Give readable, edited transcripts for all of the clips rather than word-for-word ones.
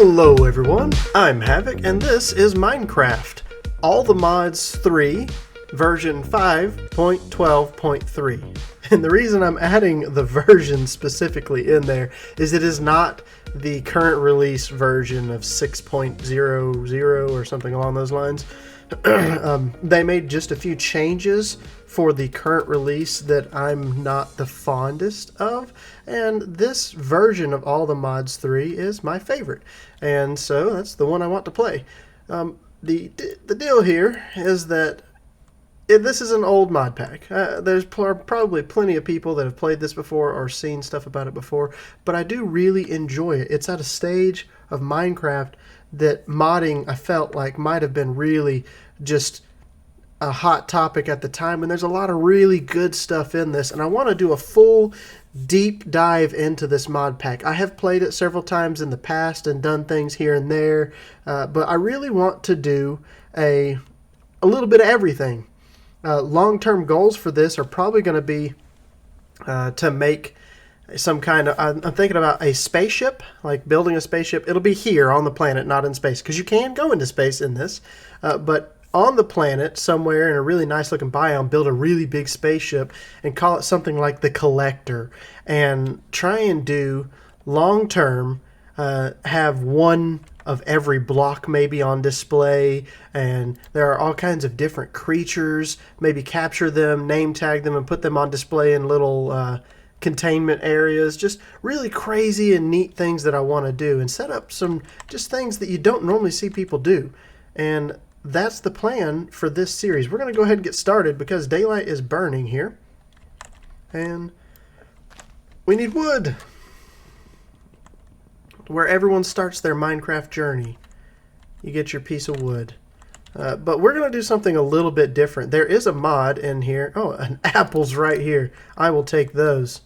Hello everyone, I'm Havoc and this is Minecraft. All the Mods 3, version 5.12.3. And the reason I'm adding the version specifically in there is it is not the current release version of 6.00 or something along those lines. They made just a few changes for the current release that I'm not the fondest of, and this version of All the Mods 3 is my favorite, and so that's the one I want to play. The deal here is that this is an old mod pack. There's probably plenty of people that have played this before or seen stuff about it before, but I do really enjoy it. It's at a stage of Minecraft that modding, I felt like, might have been really just a hot topic at the time, and there's a lot of really good stuff in this, and I want to do a full deep dive into this mod pack. I have played it several times in the past and done things here and there, but I really want to do a little bit of everything. Long-term goals for this are probably going to be to make some kind of, I'm thinking about a spaceship, like building a spaceship. It'll be here on the planet, not in space, because you can go into space in this, but on the planet somewhere in a really nice looking biome, build a really big spaceship and call it something like the Collector, and try and do long-term, have one of every block maybe on display, and there are all kinds of different creatures, maybe capture them, name tag them, and put them on display in little containment areas. Just really crazy and neat things that I want to do, and set up some just things that you don't normally see people do. And that's the plan for this series. We're going to go ahead and get started because daylight is burning here, and we need wood. Where everyone starts their Minecraft journey, you get your piece of wood. But we're going to do something a little bit different. There is a mod in here. Oh, an apple's right here. I will take those.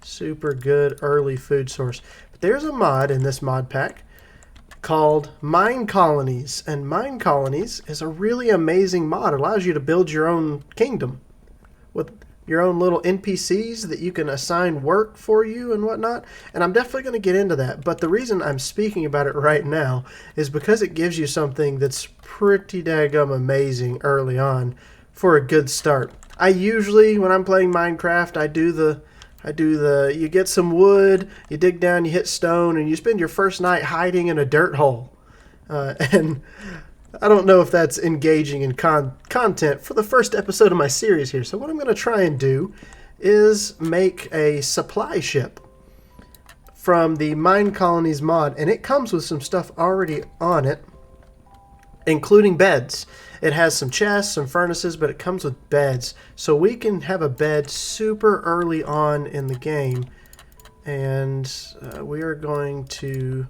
Super good early food source. But there's a mod in this mod pack called Mine Colonies. And Mine Colonies is a really amazing mod. It allows you to build your own kingdom with your own little NPCs that you can assign work for you and whatnot. And I'm definitely going to get into that. But the reason I'm speaking about it right now is because it gives you something that's pretty daggum amazing early on for a good start. I usually, when I'm playing Minecraft, I do the you get some wood, you dig down, you hit stone, and you spend your first night hiding in a dirt hole. And I don't know if that's engaging in content for the first episode of my series here. So what I'm going to try and do is make a supply ship from the Mine Colonies mod. And it comes with some stuff already on it, including beds. It has some chests, some furnaces, but it comes with beds. So we can have a bed super early on in the game. And we are going to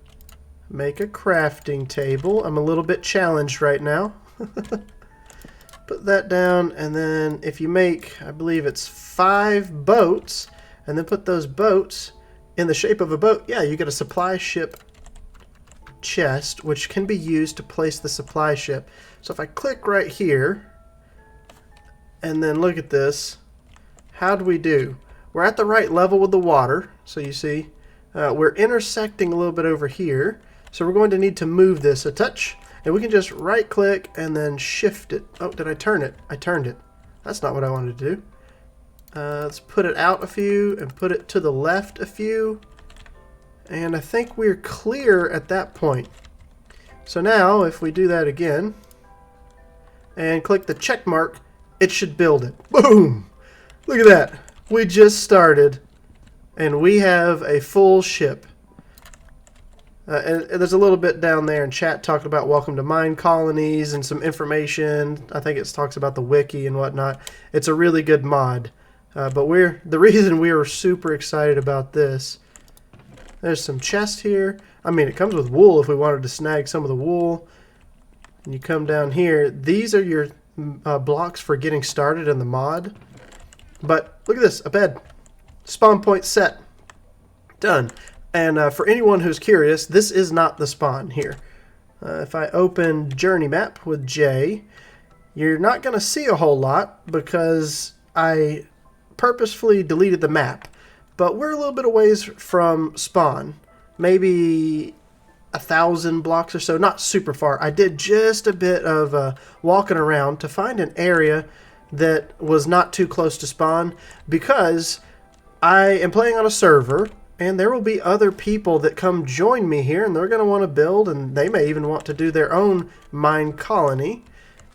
make a crafting table. I'm a little bit challenged right now. Put that down, and then if you make, I believe it's 5 boats, and then put those boats in the shape of a boat, yeah, you get a supply ship chest, which can be used to place the supply ship. So if I click right here, and then look at this, how do we do? We're at the right level with the water, so you see, we're intersecting a little bit over here. So we're going to need to move this a touch, and we can just right click and then shift it. Oh, did I turn it? I turned it. That's not what I wanted to do. Let's put it out a few and put it to the left a few. And I think we're clear at that point. So now if we do that again and click the check mark, it should build it. Boom! Look at that. We just started and we have a full ship. And there's a little bit down there in chat talking about welcome to Mine Colonies and some information. I think it talks about the wiki and whatnot. It's a really good mod. But the reason we are super excited about this, there's some chest here. I mean, it comes with wool if we wanted to snag some of the wool. And you come down here. These are your blocks for getting started in the mod. But look at this, a bed. Spawn point set. Done. And for anyone who's curious, this is not the spawn here. If I open Journey Map with J, you're not going to see a whole lot because I purposefully deleted the map. But we're a little bit of ways from spawn. Maybe 1,000 blocks or so, not super far. I did just a bit of walking around to find an area that was not too close to spawn, because I am playing on a server and there will be other people that come join me here, and they're going to want to build, and they may even want to do their own mine colony.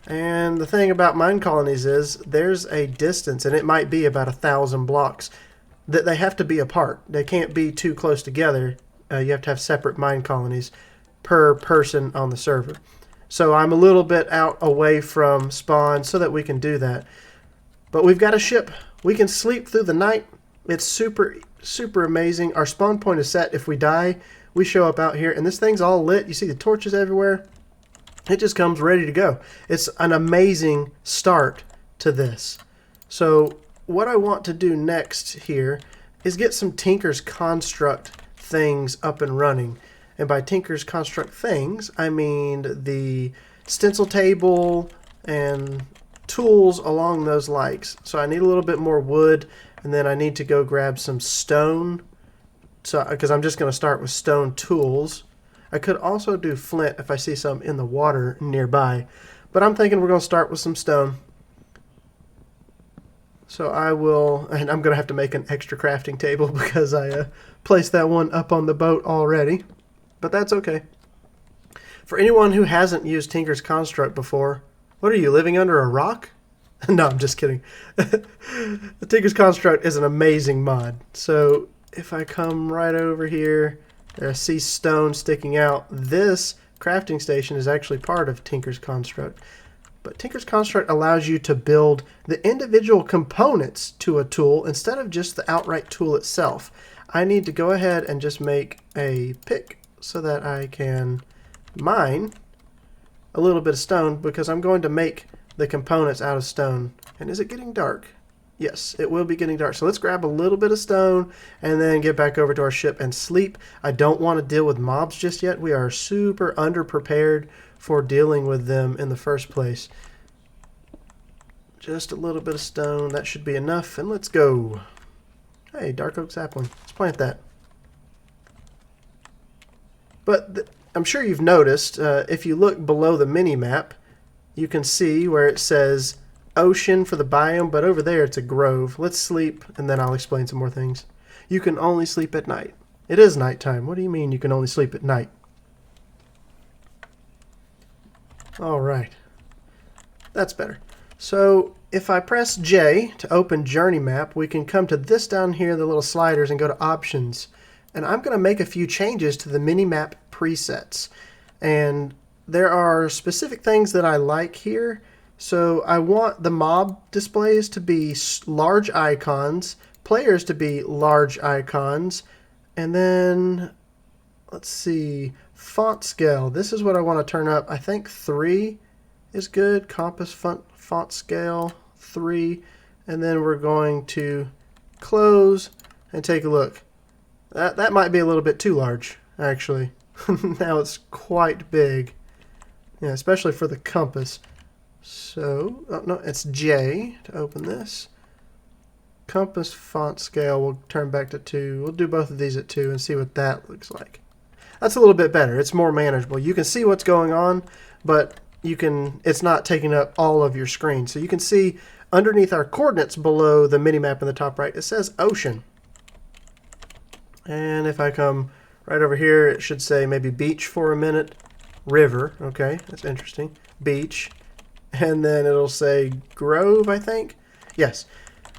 And the thing about mine colonies is there's a distance, and it might be about 1,000 blocks, that they have to be apart. They can't be too close together. You have to have separate mine colonies per person on the server. So I'm a little bit out away from spawn so that we can do that. But we've got a ship. We can sleep through the night. It's super amazing. Our spawn point is set. If we die, we show up out here, and this thing's all lit. You see the torches everywhere. It just comes ready to go. It's an amazing start to this. So what I want to do next here is get some Tinker's Construct things up and running. And by Tinker's Construct things, I mean the stencil table and tools along those likes. So I need a little bit more wood, and then I need to go grab some stone, so because I'm just going to start with stone tools. I could also do flint if I see some in the water nearby, but I'm thinking we're going to start with some stone. So I will, and I'm going to have to make an extra crafting table because I placed that one up on the boat already, but that's okay. For anyone who hasn't used Tinker's Construct before, what are you, living under a rock? No, I'm just kidding. The Tinker's Construct is an amazing mod. So if I come right over here, I see stone sticking out. This crafting station is actually part of Tinker's Construct. But Tinker's Construct allows you to build the individual components to a tool instead of just the outright tool itself. I need to go ahead and just make a pick so that I can mine a little bit of stone, because I'm going to make the components out of stone. And is it getting dark? Yes, it will be getting dark. So let's grab a little bit of stone and then get back over to our ship and sleep. I don't want to deal with mobs just yet. We are super underprepared for dealing with them in the first place. Just a little bit of stone. That should be enough. And let's go. Hey, dark oak sapling. Let's plant that. But I'm sure you've noticed, if you look below the mini-map, you can see where it says ocean for the biome, but over there it's a grove. Let's sleep, and then I'll explain some more things. You can only sleep at night. It is nighttime. What do you mean you can only sleep at night? All right. That's better. So if I press J to open Journey Map, we can come to this down here, the little sliders, and go to Options. And I'm going to make a few changes to the mini-map presets. And there are specific things that I like here. So I want the mob displays to be large icons, players to be large icons, and then, let's see, font scale. This is what I want to turn up. I think 3 is good. Compass font scale 3. And then we're going to close and take a look. That might be a little bit too large, actually. Now it's quite big. Yeah, especially for the compass. So, oh, no, it's J to open this. Compass font scale will turn back to 2. We'll do both of these at 2 and see what that looks like. That's a little bit better. It's more manageable. You can see what's going on, but it's not taking up all of your screen. So you can see underneath our coordinates below the mini-map in the top right, it says ocean. And if I come right over here, it should say maybe beach for a minute. River, okay, that's interesting. Beach. And then it'll say grove, I think. Yes.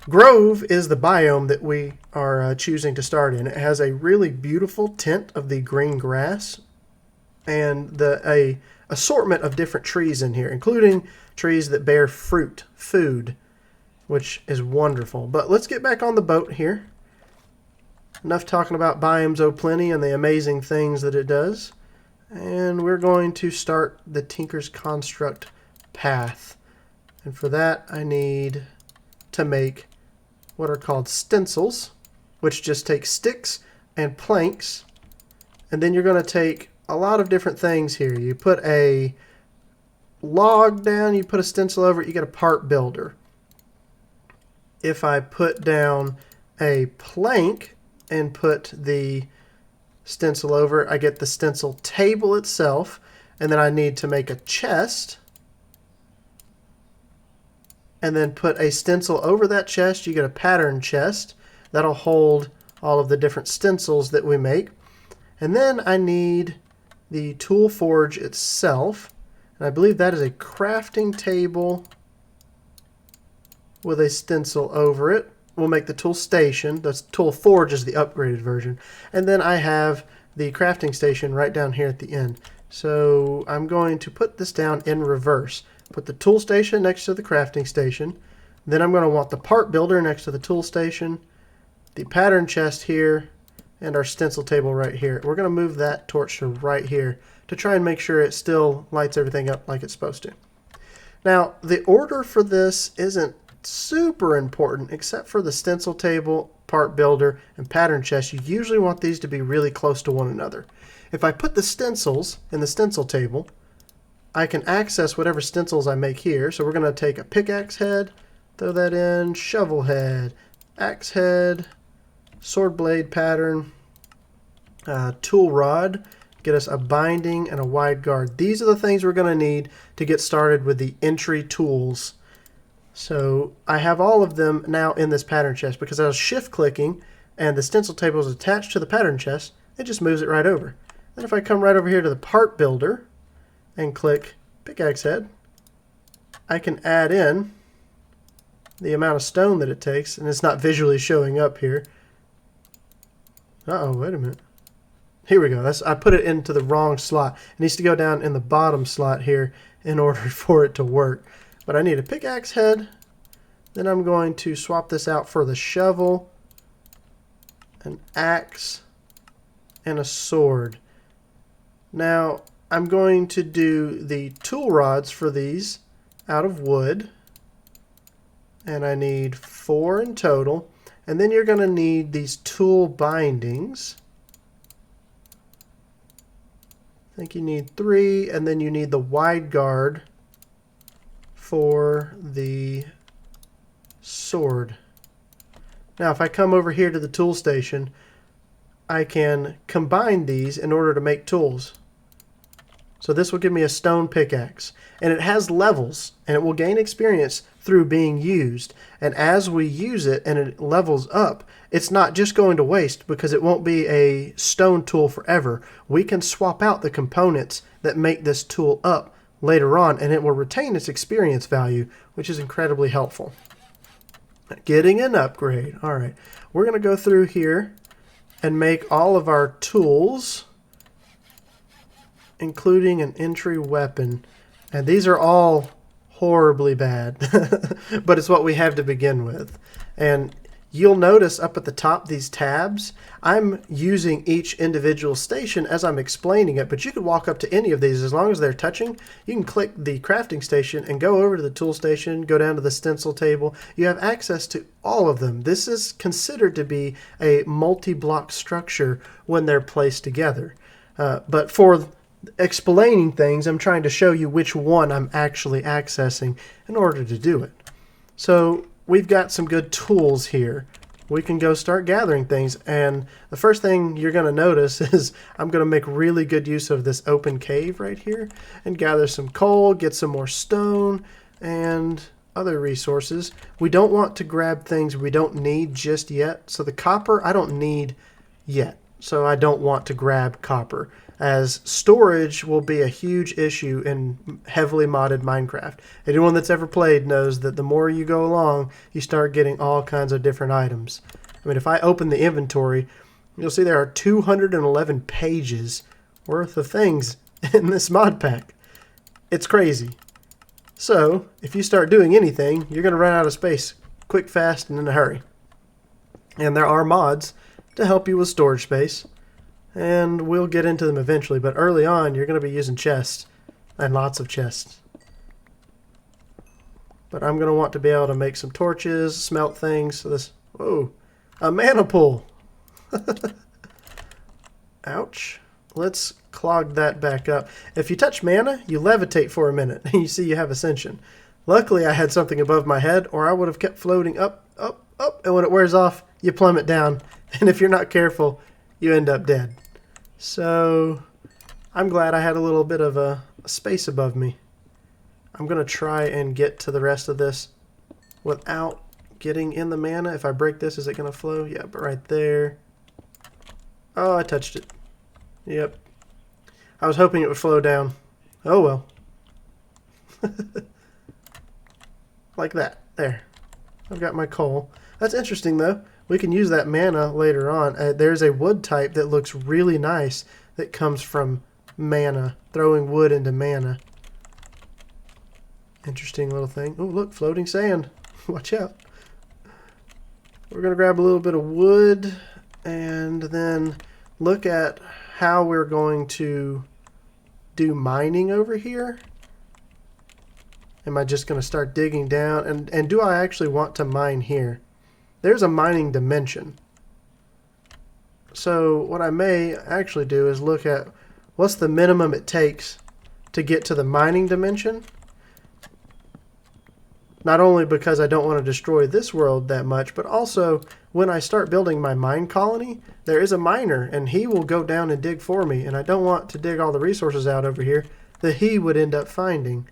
Grove is the biome that we are choosing to start in. It has a really beautiful tint of the green grass and a assortment of different trees in here, including trees that bear fruit, food, which is wonderful. But let's get back on the boat here. Enough talking about Biomes O'Plenty and the amazing things that it does. And we're going to start the Tinker's Construct path. And for that, I need to make what are called stencils, which just take sticks and planks. And then you're going to take a lot of different things here. You put a log down, you put a stencil over it, you get a part builder. If I put down a plank and put the stencil over. I get the stencil table itself, and then I need to make a chest, and then put a stencil over that chest. You get a pattern chest. That'll hold all of the different stencils that we make. And then I need the tool forge itself. And I believe that is a crafting table with a stencil over it. We'll make the tool station. The tool forge is the upgraded version. And then I have the crafting station right down here at the end. So I'm going to put this down in reverse. Put the tool station next to the crafting station. Then I'm going to want the part builder next to the tool station, the pattern chest here, and our stencil table right here. We're going to move that torch to right here to try and make sure it still lights everything up like it's supposed to. Now, the order for this isn't super important except for the stencil table, part builder, and pattern chest. You usually want these to be really close to one another. If I put the stencils in the stencil table, I can access whatever stencils I make here. So we're going to take a pickaxe head, throw that in, shovel head, axe head, sword blade pattern, tool rod, get us a binding and a wide guard. These are the things we're going to need to get started with the entry tools. So I have all of them now in this pattern chest because I was shift clicking and the stencil table is attached to the pattern chest. It just moves it right over. Then if I come right over here to the part builder and click pickaxe head, I can add in the amount of stone that it takes, and it's not visually showing up here. Uh-oh, wait a minute. Here we go. I put it into the wrong slot. It needs to go down in the bottom slot here in order for it to work. But I need a pickaxe head. Then I'm going to swap this out for the shovel, an axe, and a sword. Now, I'm going to do the tool rods for these out of wood. And I need 4 in total. And then you're going to need these tool bindings. I think you need 3, and then you need the wide guard for the sword. Now if I come over here to the tool station, I can combine these in order to make tools. So this will give me a stone pickaxe, and it has levels, and it will gain experience through being used. And as we use it and it levels up, it's not just going to waste because it won't be a stone tool forever. We can swap out the components that make this tool up later on, and it will retain its experience value, which is incredibly helpful. Getting an upgrade. All right, we're going to go through here and make all of our tools, including an entry weapon. And these are all horribly bad, but it's what we have to begin with. And you'll notice up at the top these tabs, I'm using each individual station as I'm explaining it, but you could walk up to any of these as long as they're touching. You can click the crafting station and go over to the tool station, go down to the stencil table. You have access to all of them. This is considered to be a multi-block structure when they're placed together. But for explaining things, I'm trying to show you which one I'm actually accessing in order to do it. So we've got some good tools here. We can go start gathering things, and the first thing you're going to notice is I'm going to make really good use of this open cave right here and gather some coal, get some more stone, and other resources. We don't want to grab things we don't need just yet. So the copper I don't need yet, so I don't want to grab copper, as storage will be a huge issue in heavily modded Minecraft. Anyone that's ever played knows that the more you go along, you start getting all kinds of different items. I mean, if I open the inventory, you'll see there are 211 pages worth of things in this mod pack. It's crazy. So, if you start doing anything, you're going to run out of space quick, fast, and in a hurry. And there are mods to help you with storage space, and we'll get into them eventually, but early on you're going to be using chests, and lots of chests. But I'm going to want to be able to make some torches, smelt things. So this, whoa, a mana pool. Ouch. Let's clog that back up. If you touch mana, you levitate for a minute, and you see you have ascension. Luckily I had something above my head, or I would have kept floating up, up, up, and when it wears off, you plummet down, and if you're not careful, you end up dead. So I'm glad I had a little bit of a space above me. I'm going to try and get to the rest of this without getting in the mana. If I break this, is it going to flow? Yeah, but right there. Oh, I touched it. Yep. I was hoping it would flow down. Oh well. Like that. There. I've got my coal. That's interesting though. We can use that mana later on. There's a wood type that looks really nice that comes from mana. Throwing wood into mana. Interesting little thing. Oh, look, floating sand. Watch out. We're going to grab a little bit of wood and then look at how we're going to do mining over here. Am I just going to start digging down? And do I actually want to mine here? There's a mining dimension. So what I may actually do is look at what's the minimum it takes to get to the mining dimension. Not only because I don't want to destroy this world that much, but also when I start building my mine colony, there is a miner and he will go down and dig for me. And I don't want to dig all the resources out over here that he would end up finding.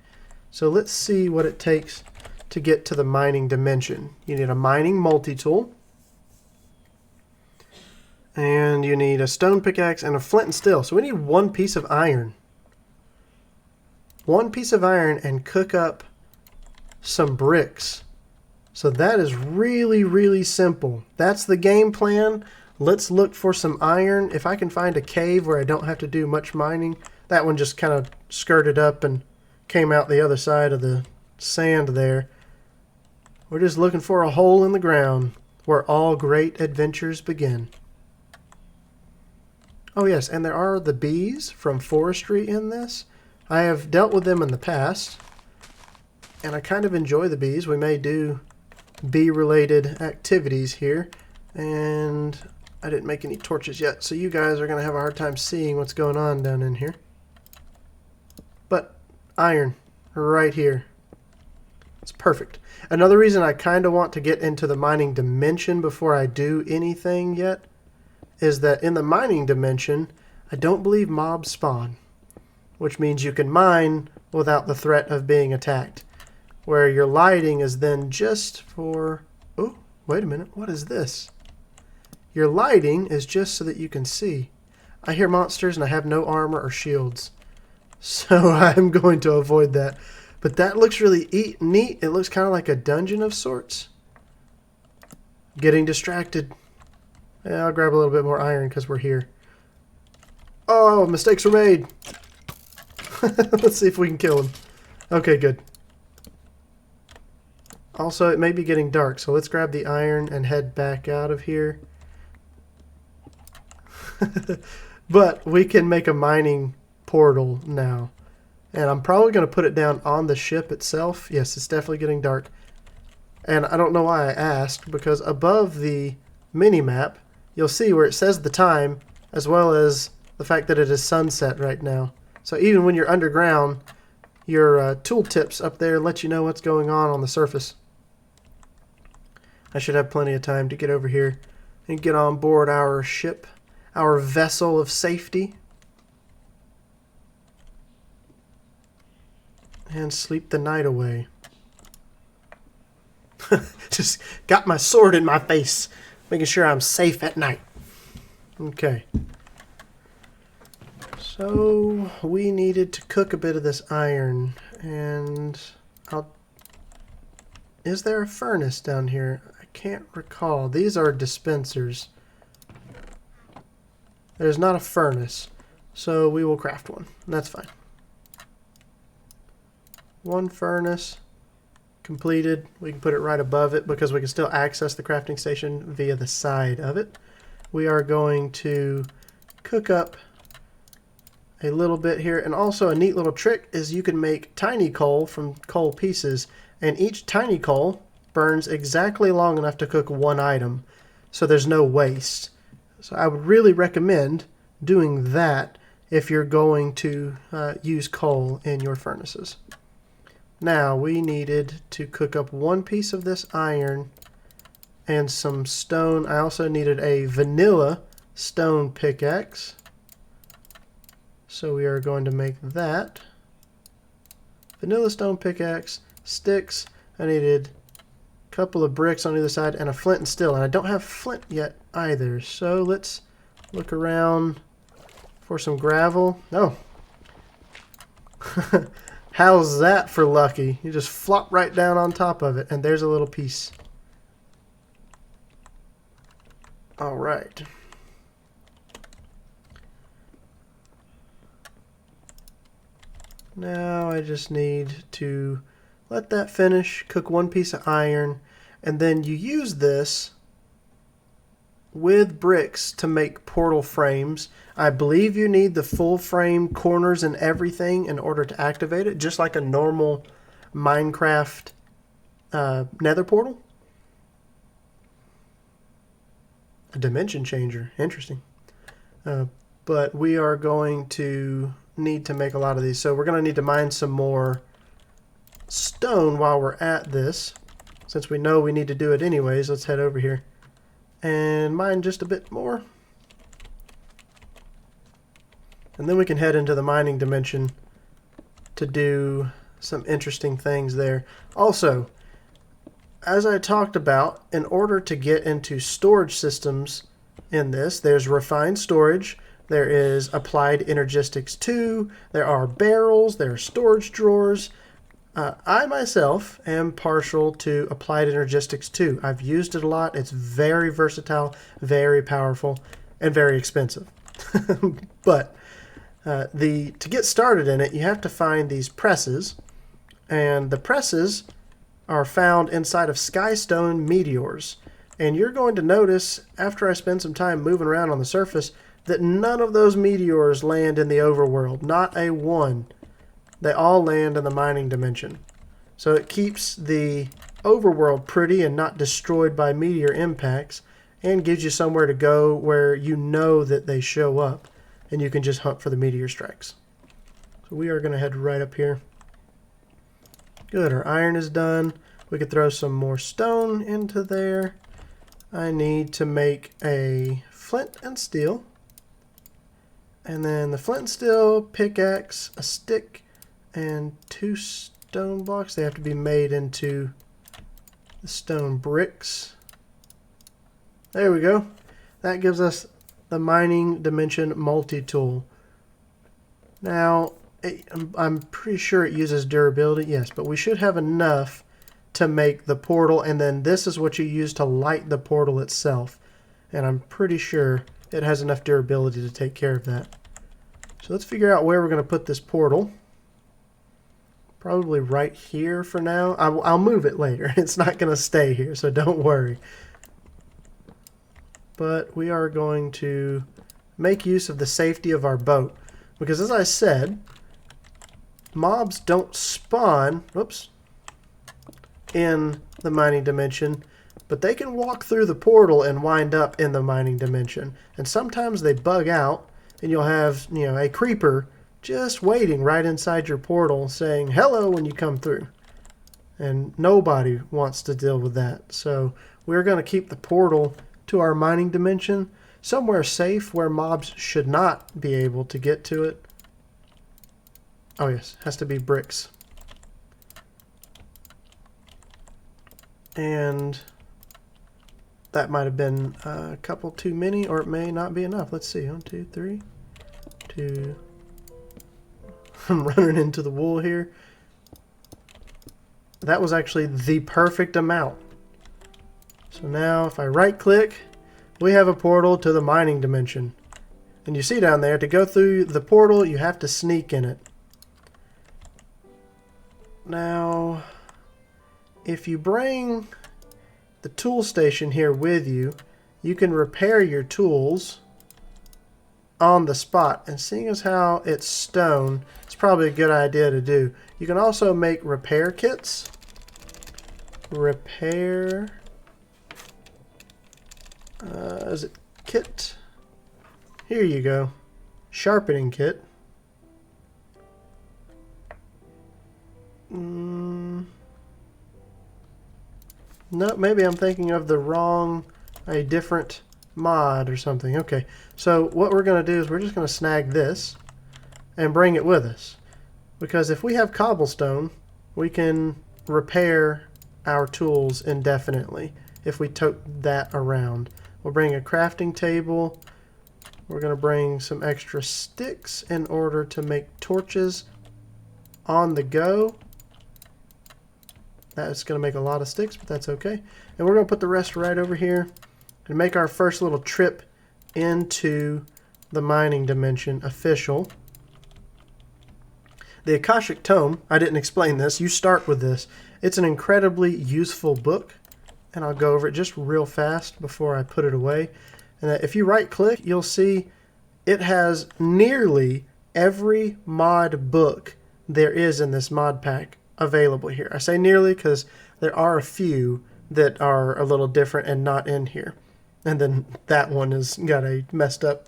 So let's see what it takes to get to the mining dimension. You need a mining multi-tool. And you need a stone pickaxe and a flint and steel. So we need one piece of iron. One piece of iron and cook up some bricks. So that is really, really simple. That's the game plan. Let's look for some iron. If I can find a cave where I don't have to do much mining. That one just kind of skirted up and came out the other side of the sand there. We're just looking for a hole in the ground where all great adventures begin. Oh yes, and there are the bees from forestry in this. I have dealt with them in the past. And I kind of enjoy the bees. We may do bee-related activities here. And I didn't make any torches yet, so you guys are going to have a hard time seeing what's going on down in here. But iron, right here. It's perfect. Another reason I kind of want to get into the mining dimension before I do anything yet is that in the mining dimension, I don't believe mobs spawn. Which means you can mine without the threat of being attacked. Where your lighting is then just for... Oh, wait a minute. What is this? Your lighting is just so that you can see. I hear monsters and I have no armor or shields. So I'm going to avoid that. But that looks really neat. It looks kind of like a dungeon of sorts. Getting distracted. Yeah, I'll grab a little bit more iron because we're here. Oh, mistakes were made. Let's see if we can kill him. Okay, good. Also, it may be getting dark, so let's grab the iron and head back out of here. But we can make a mining portal now. And I'm probably going to put it down on the ship itself. Yes, it's definitely getting dark. And I don't know why I asked, because above the mini-map, you'll see where it says the time, as well as the fact that it is sunset right now. So even when you're underground, your tooltips up there let you know what's going on the surface. I should have plenty of time to get over here and get on board our ship, our vessel of safety, and sleep the night away. Just got my sword in my face, making sure I'm safe at night. Okay. So we needed to cook a bit of this iron, and is there a furnace down here? I can't recall. These are dispensers. There's not a furnace, so we will craft one. That's fine. One furnace completed. We can put it right above it because we can still access the crafting station via the side of it. We are going to cook up a little bit here, and also a neat little trick is you can make tiny coal from coal pieces, and each tiny coal burns exactly long enough to cook one item, so there's no waste. So I would really recommend doing that if you're going to use coal in your furnaces. Now we needed to cook up one piece of this iron and some stone. I also needed a vanilla stone pickaxe. So we are going to make that. Vanilla stone pickaxe, sticks. I needed a couple of bricks on either side and a flint and steel. And I don't have flint yet either. So let's look around for some gravel. Oh. How's that for lucky? You just flop right down on top of it. And there's a little piece. All right. Now I just need to let that finish, cook one piece of iron, and then you use this with bricks to make portal frames. I believe you need the full frame corners and everything in order to activate it, just like a normal Minecraft nether portal. A dimension changer. Interesting. But we are going to need to make a lot of these. So we're going to need to mine some more stone while we're at this. Since we know we need to do it anyways, let's head over here and mine just a bit more. And then we can head into the mining dimension to do some interesting things there. Also, as I talked about, in order to get into storage systems in this, there's refined storage, there is applied energistics 2, there are barrels, there are storage drawers. I myself am partial to applied energistics 2. I've used it a lot. It's very versatile, very powerful, and very expensive. But to get started in it, you have to find these presses, and the presses are found inside of skystone meteors. And you're going to notice, after I spend some time moving around on the surface, that none of those meteors land in the overworld. Not a one. They all land in the mining dimension. So it keeps the overworld pretty and not destroyed by meteor impacts, and gives you somewhere to go where you know that they show up, and you can just hunt for the meteor strikes. So we are going to head right up here. Good, our iron is done. We could throw some more stone into there. I need to make a flint and steel. And then the flint and steel, pickaxe, a stick, and 2 stone blocks. They have to be made into the stone bricks. There we go. That gives us the mining dimension multi-tool. Now, I'm pretty sure it uses durability, yes, but we should have enough to make the portal, and then this is what you use to light the portal itself. And I'm pretty sure it has enough durability to take care of that. So let's figure out where we're going to put this portal. Probably right here for now. I'll move it later. It's not going to stay here, so don't worry. But we are going to make use of the safety of our boat. Because as I said, mobs don't spawn, whoops, in the mining dimension, but they can walk through the portal and wind up in the mining dimension. And sometimes they bug out, and you'll have, a creeper just waiting right inside your portal saying hello when you come through. And nobody wants to deal with that. So we're going to keep the portal to our mining dimension somewhere safe where mobs should not be able to get to it. Oh yes, has to be bricks. And that might have been a couple too many, or it may not be enough. Let's see. 1, 2, 3, 2. I'm running into the wool here. That was actually the perfect amount. So now if I right click, we have a portal to the mining dimension. And you see down there, to go through the portal, you have to sneak in it. Now, if you bring the tool station here with you, you can repair your tools on the spot. And seeing as how it's stone, it's probably a good idea to do. You can also make repair kits. Repair... is it kit? Here you go. Sharpening kit. No, maybe I'm thinking of a different mod or something. Okay, so what we're going to do is we're just going to snag this, and bring it with us. Because if we have cobblestone, we can repair our tools indefinitely if we tote that around. We'll bring a crafting table. We're going to bring some extra sticks in order to make torches on the go. That's going to make a lot of sticks, but that's okay. And we're going to put the rest right over here and make our first little trip into the mining dimension official. The Akashic Tome, I didn't explain this, you start with this. It's an incredibly useful book, and I'll go over it just real fast before I put it away. And if you right click, you'll see it has nearly every mod book there is in this mod pack available here. I say nearly because there are a few that are a little different and not in here. And then that one has got a messed up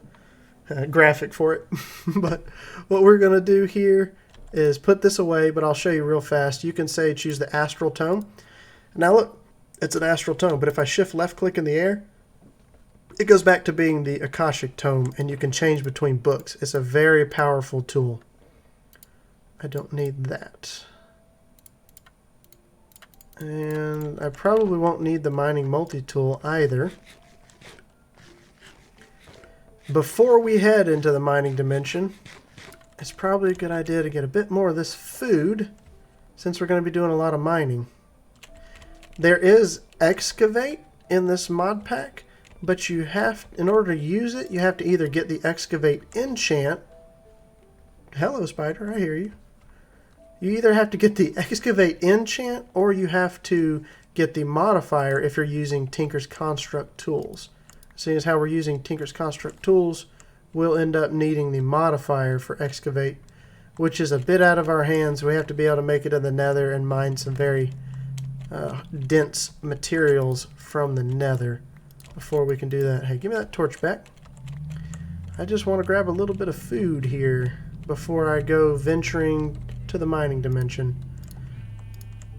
graphic for it. But what we're going to do here is put this away, but I'll show you real fast. You can say choose the Astral Tome. Now look, it's an Astral Tome, but if I shift left click in the air, it goes back to being the Akashic Tome, and you can change between books. It's a very powerful tool. I don't need that. And I probably won't need the mining multi-tool either. Before we head into the mining dimension, it's probably a good idea to get a bit more of this food, since we're going to be doing a lot of mining. There is Excavate in this mod pack, but you have, in order to use it, you have to either get the Excavate enchant. Hello, spider, I hear you. You either have to get the Excavate enchant, or you have to get the modifier if you're using Tinker's Construct tools. Seeing as how we're using Tinker's Construct tools, we'll end up needing the modifier for Excavate, which is a bit out of our hands. We have to be able to make it in the nether and mine some very dense materials from the nether before we can do that. Hey, give me that torch back. I just want to grab a little bit of food here before I go venturing to the mining dimension.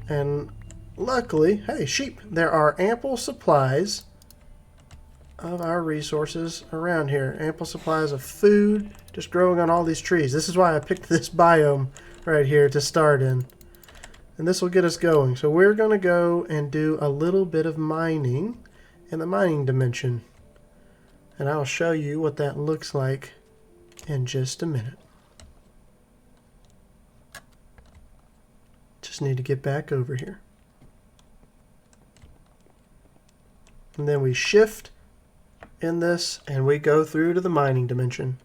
And luckily, hey, sheep, there are ample supplies of our resources around here. Ample supplies of food just growing on all these trees. This is why I picked this biome right here to start in. And this will get us going. So we're going to go and do a little bit of mining in the mining dimension. And I'll show you what that looks like in just a minute. Just need to get back over here. And then we shift in this and we go through to the mining dimension.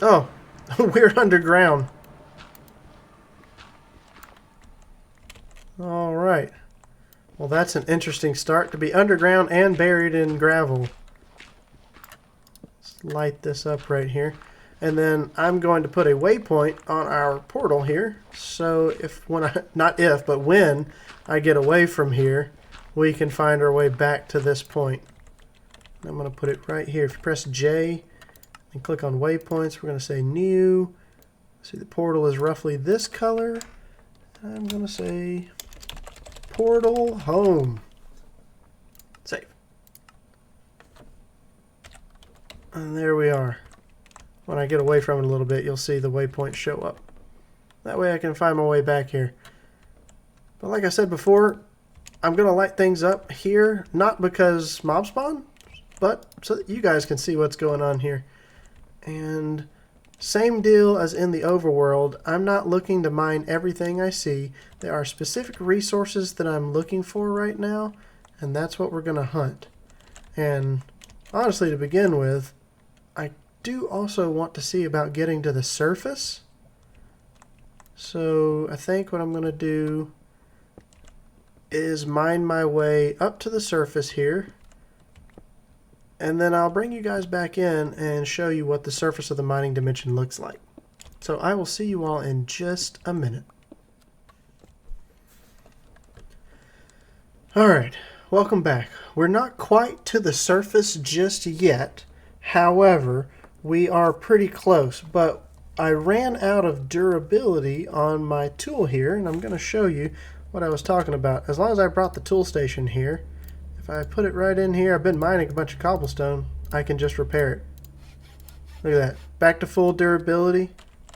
Oh, we're underground. All right. Well, that's an interesting start, to be underground and buried in gravel. Let's light this up right here. And then I'm going to put a waypoint on our portal here. So if, when I get away from here, we can find our way back to this point. I'm going to put it right here. If you press J and click on waypoints, we're going to say new. See, the portal is roughly this color. I'm going to say portal home. Save. And there we are. When I get away from it a little bit, you'll see the waypoint show up. That way I can find my way back here. But like I said before, I'm going to light things up here, not because mob spawn, but so that you guys can see what's going on here. And same deal as in the overworld, I'm not looking to mine everything I see. There are specific resources that I'm looking for right now, and that's what we're going to hunt. And honestly, to begin with, I do also want to see about getting to the surface. So I think what I'm going to do is mine my way up to the surface here, and then I'll bring you guys back in and show you what the surface of the mining dimension looks like. So I will see you all in just a minute. Alright, welcome back. We're not quite to the surface just yet. However, we are pretty close, but I ran out of durability on my tool here, and I'm going to show you what I was talking about. As long as I brought the tool station here, If I put it right in here, I've been mining a bunch of cobblestone, I can just repair it. Look at that. Back to full durability.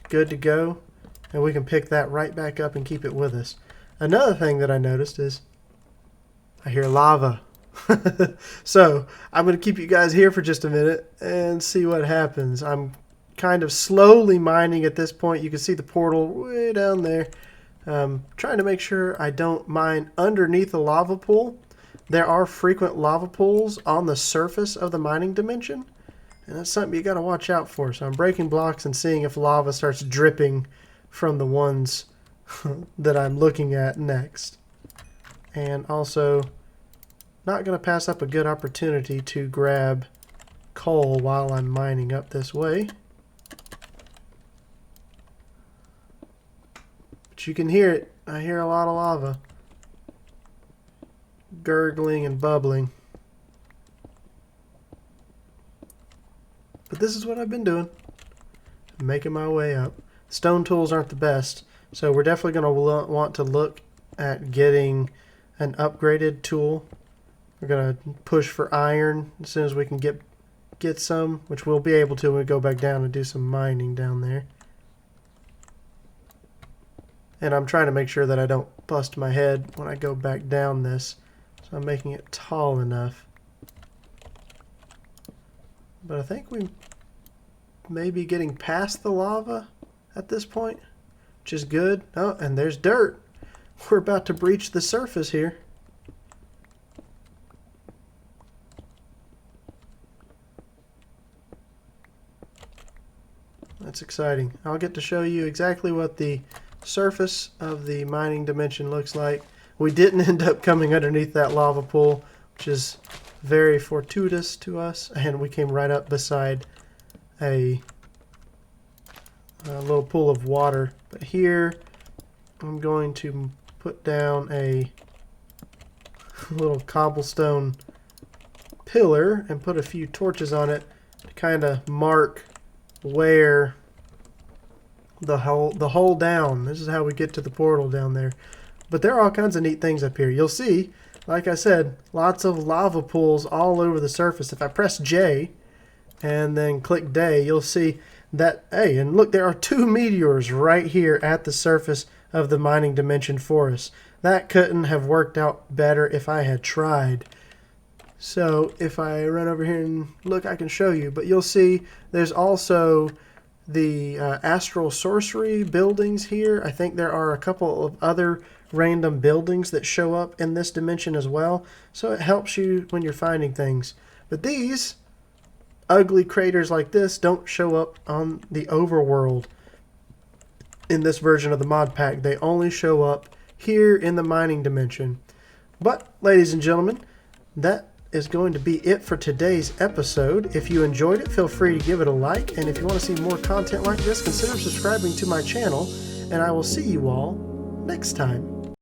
Good to go. And we can pick that right back up and keep it with us. Another thing that I noticed is I hear lava. So I'm going to keep you guys here for just a minute and see what happens. I'm kind of slowly mining at this point. You can see the portal way down there. Trying to make sure I don't mine underneath the lava pool. There are frequent lava pools on the surface of the mining dimension, and that's something you got to watch out for. So I'm breaking blocks and seeing if lava starts dripping from the ones that I'm looking at next. And also, not going to pass up a good opportunity to grab coal while I'm mining up this way. But you can hear it. I hear a lot of lava gurgling and bubbling. But this is what I've been doing. Making my way up. Stone tools aren't the best, so we're definitely going to want to look at getting an upgraded tool. We're going to push for iron as soon as we can get some, which we'll be able to when we go back down and do some mining down there. And I'm trying to make sure that I don't bust my head when I go back down this. So I'm making it tall enough. But I think we may be getting past the lava at this point, which is good. Oh, and there's dirt. We're about to breach the surface here. That's exciting. I'll get to show you exactly what the surface of the mining dimension looks like. We didn't end up coming underneath that lava pool, which is very fortuitous to us, and we came right up beside a little pool of water. But here I'm going to put down a little cobblestone pillar and put a few torches on it to kind of mark where the hole down. This is how we get to the portal down there. But there are all kinds of neat things up here. You'll see, like I said, lots of lava pools all over the surface. If I press J and then click day, you'll see that, hey, and look, there are 2 meteors right here at the surface of the mining dimension for us. That couldn't have worked out better if I had tried. So if I run over here and look, I can show you. But you'll see there's also the astral sorcery buildings here. I think there are a couple of other random buildings that show up in this dimension as well. So it helps you when you're finding things. But these ugly craters like this don't show up on the overworld in this version of the mod pack. They only show up here in the mining dimension. But, ladies and gentlemen, that is going to be it for today's episode. If you enjoyed it, feel free to give it a like, and if you want to see more content like this, consider subscribing to my channel, and I will see you all next time.